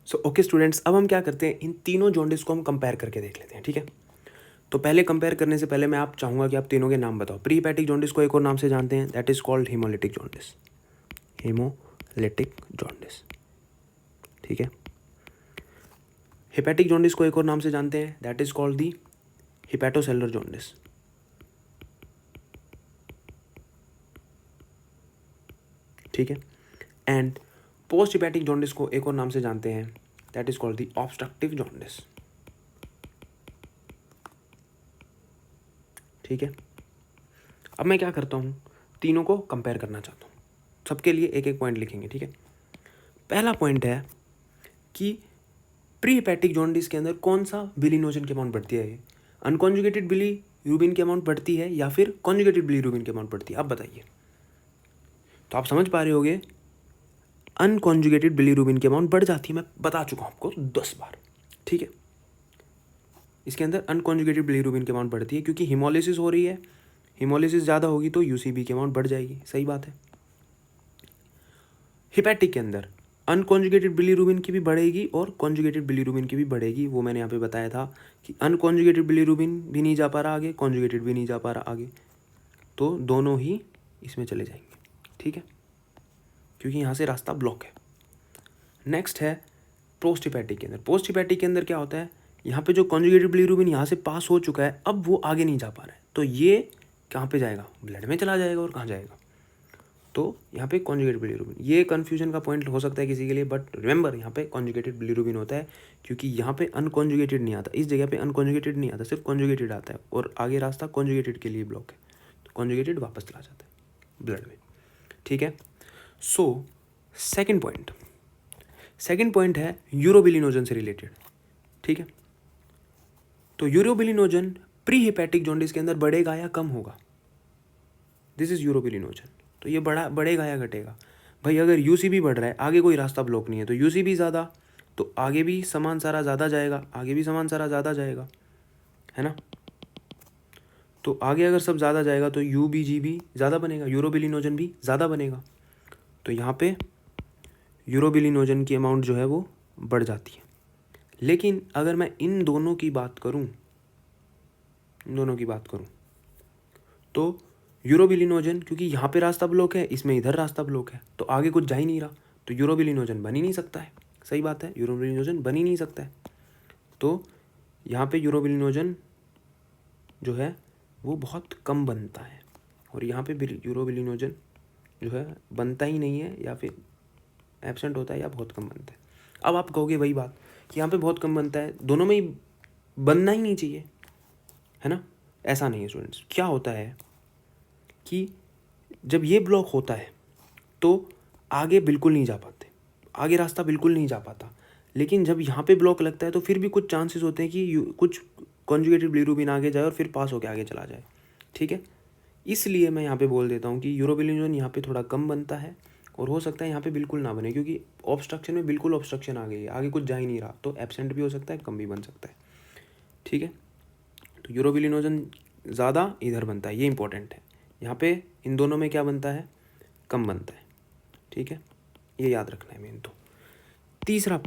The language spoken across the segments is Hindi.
सो ओके स्टूडेंट्स, अब हम क्या करते हैं, इन तीनों जॉन्डिस को हम कंपेयर करके देख लेते हैं, ठीक है। तो पहले कंपेयर करने से पहले मैं आप चाहूँगा कि आप तीनों के नाम बताओ। प्री हेपेटिक जॉन्डिस को एक और नाम से जानते हैं, that is called haemolytic jaundice, haemolytic jaundice, ठीक है। हेपेटिक जॉन्डिस को एक और नाम से जानते हैं, that is called the hepatocellular jaundice, ठीक है। एंड पोस्ट हिपैटिक जॉन्डिस को एक और नाम से जानते हैं, that is called the obstructive jaundice, ठीक है। अब मैं क्या करता हूँ, तीनों को कंपेयर करना चाहता हूँ, सबके लिए एक एक पॉइंट लिखेंगे, ठीक है। पहला पॉइंट है कि प्री हेपेटिक जॉन्डिस के अंदर कौन सा बिलिनोजन की अमाउंट बढ़ती है, अनकॉन्जुगेटेड बिलीरुबिन की अमाउंट बढ़ती है या फिर कॉन्जुगेटेड बिलीरुबिन की अमाउंट बढ़ती है, आप बताइए। तो आप समझ पा रहे होगे, अनकॉन्जुगेटेड बिलीरुबिन की अमाउंट बढ़ जाती है, मैं बता चुका हूँ आपको 10 बार, ठीक है। इसके अंदर अनकॉन्जुगेटेड बिलीरुबिन की अमाउंट बढ़ती है क्योंकि हीमोलिसिस हो रही है, हीमोलिसिस ज़्यादा होगी तो यूसीबी की अमाउंट बढ़ जाएगी, सही बात है। हिपैटिक के अंदर अनकॉन्जुगेटेड बिलीरुबिन की भी बढ़ेगी और कॉन्जुगेटेड बिलीरुबिन की भी बढ़ेगी, वो मैंने यहाँ पे बताया था कि अनकॉन्जुगेटेड बिलीरुबिन भी नहीं जा पा रहा आगे, कॉन्जुगेटेड भी नहीं जा पा रहा आगे, तो दोनों ही इसमें चले जाएंगे, ठीक है, क्योंकि यहाँ से रास्ता ब्लॉक है। नेक्स्ट है पोस्ट हिपैटिक के अंदर। पोस्ट हिपैटिक के अंदर क्या होता है, यहाँ पे जो कॉन्जुगेटेड बिलीरुबिन यहाँ से पास हो चुका है, अब वो आगे नहीं जा पा रहा है, तो ये कहाँ पे जाएगा, ब्लड में चला जाएगा, और कहाँ जाएगा, तो यहाँ पे कॉन्जुगेटेड बिलीरुबिन। ये कन्फ्यूजन का पॉइंट हो सकता है किसी के लिए, बट रिमेंबर यहाँ पे कॉन्जुगेटेड बिलीरुबिन होता है क्योंकि यहाँ पे अनकॉन्जुगेटेड नहीं आता, इस जगह पे अनकॉन्जुगेटेड नहीं आता, सिर्फ कॉन्जुगेटेड आता है, और आगे रास्ता कॉन्जुगेटेड के लिए ब्लॉक है, तो कॉन्जुगेटेड वापस चला जाता है ब्लड में, ठीक है। सो सेकेंड पॉइंट है यूरोबिलिनोजन से रिलेटेड, ठीक है। तो यूरोबिलिनोजन प्री हेपेटिक जॉन्डिस के अंदर बढ़ेगा या कम होगा, दिस इज यूरोबिलिनोजन। तो ये बढ़ेगा या घटेगा, भाई अगर यूसीबी बढ़ रहा है, आगे कोई रास्ता ब्लॉक नहीं है, तो यूसीबी ज़्यादा, तो आगे भी समान सारा ज़्यादा जाएगा, आगे भी समान सारा ज़्यादा जाएगा, है ना। तो आगे अगर सब ज़्यादा जाएगा तो यूबीजी भी ज़्यादा बनेगा, यूरोबिलिनोजन भी ज़्यादा बनेगा, तो यहाँ पे यूरोबिलिनोजन की अमाउंट जो है वो बढ़ जाती है। लेकिन अगर मैं इन दोनों की बात करूँ, तो यूरोबिलिनोजन, क्योंकि यहाँ पे रास्ता ब्लॉक है, इसमें इधर रास्ता ब्लॉक है, तो आगे कुछ जा ही नहीं रहा, तो यूरोबिलिनोजन बन ही नहीं सकता है, सही बात है, यूरोबिलिनोजन बन ही नहीं सकता है। तो यहाँ पे यूरोबिलिनोजन जो है वो बहुत कम बनता है, और यहाँ पे यूरोबिलिनोजन जो है बनता ही नहीं है, या फिर एब्सेंट होता है, या बहुत कम बनता है। अब आप कहोगे वही बात कि यहाँ पे बहुत कम बनता है, दोनों में ही बनना ही नहीं चाहिए, है ना। ऐसा नहीं है स्टूडेंट्स, क्या होता है कि जब ये ब्लॉक होता है तो आगे बिल्कुल नहीं जा पाते, आगे रास्ता बिल्कुल नहीं जा पाता, लेकिन जब यहाँ पे ब्लॉक लगता है तो फिर भी कुछ चांसेस होते हैं कि कुछ कॉन्जुगेटेड बिलीरुबिन आगे जाए और फिर पास होकर आगे चला जाए, ठीक है। इसलिए मैं यहाँ पे बोल देता हूँ कि यूरोबिलिनोजन यहाँ पे थोड़ा कम बनता है, और हो सकता है यहाँ पे बिल्कुल ना बने, क्योंकि ऑब्स्ट्रक्शन में बिल्कुल ऑब्स्ट्रक्शन आ गई है, आगे कुछ जा ही नहीं रहा, तो एब्सेंट भी हो सकता है, कम भी बन सकता है, ठीक है। तो यूरोबिलिनोजन ज़्यादा इधर बनता है, ये इंपॉर्टेंट है। यहाँ पे इन दोनों में क्या बनता है, कम बनता है, ठीक है, ये याद रखना है मेन। तो तीसरा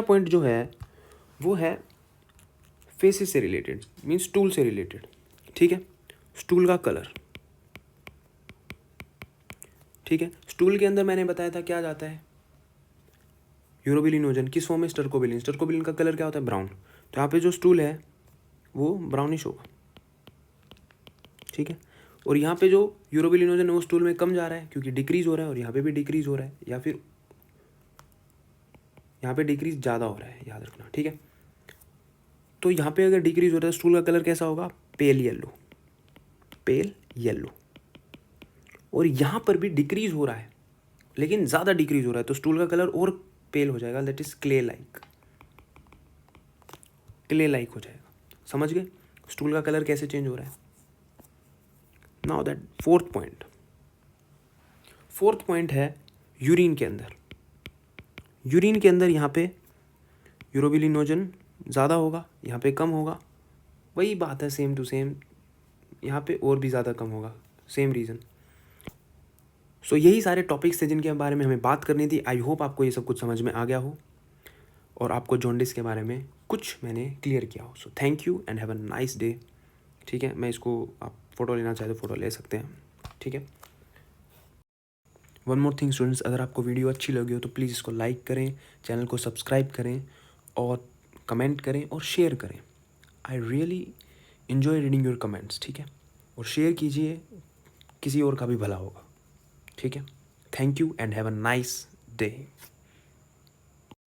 पॉइंट जो है वो है फेसिस से रिलेटेड, मीन्स स्टूल से रिलेटेड, ठीक है। स्टूल का कलर, ठीक है। स्टूल के अंदर मैंने बताया था क्या जाता है, यूरोबिलिनोजन, किस फॉर्म में, स्टर्कोबिलिन। स्टर्कोबिलिन का कलर क्या होता है, ब्राउन, तो यहाँ पे जो स्टूल है वो ब्राउनिश होगा, ठीक है। और यहाँ पे जो यूरोबिलिनोजन है वो स्टूल में कम जा रहा है क्योंकि डिक्रीज हो रहा है, और यहाँ पे भी डिक्रीज हो रहा है, या फिर यहाँ पे डिक्रीज ज़्यादा हो रहा है, याद रखना, ठीक है। तो यहाँ पे अगर डिक्रीज हो रहा है, स्टूल का कलर कैसा होगा, पेल येलो। और यहाँ पर भी डिक्रीज हो रहा है, लेकिन ज़्यादा डिक्रीज हो रहा है, तो स्टूल का कलर और पेल हो जाएगा, दैट इज क्ले लाइक हो जाएगा, समझ गए स्टूल का कलर कैसे चेंज हो रहा है। नाउ दैट फोर्थ पॉइंट है यूरिन के अंदर यहाँ पे यूरोबिलिनोजन ज़्यादा होगा, यहाँ पे कम होगा, वही बात है, सेम टू सेम, यहाँ पे और भी ज़्यादा कम होगा, सेम रीज़न। सो यही सारे टॉपिक्स थे जिनके बारे में हमें बात करनी थी। आई होप आपको ये सब कुछ समझ में आ गया हो। और आपको जॉन्डिस के बारे में कुछ मैंने क्लियर किया हो। So thank you and have a nice day. ठीक है, मैं इसको, आप फ़ोटो लेना चाहे तो फ़ोटो ले सकते हैं। ठीक है, वन मोर थिंग स्टूडेंट्स, अगर आपको वीडियो अच्छी लगी हो तो प्लीज़ इसको लाइक करें, चैनल को सब्सक्राइब करें और कमेंट करें और शेयर करें। I really enjoy reading your comments. ठीक है, और शेयर कीजिए, किसी और का भी भला होगा। ठीक है, thank you and have a nice day.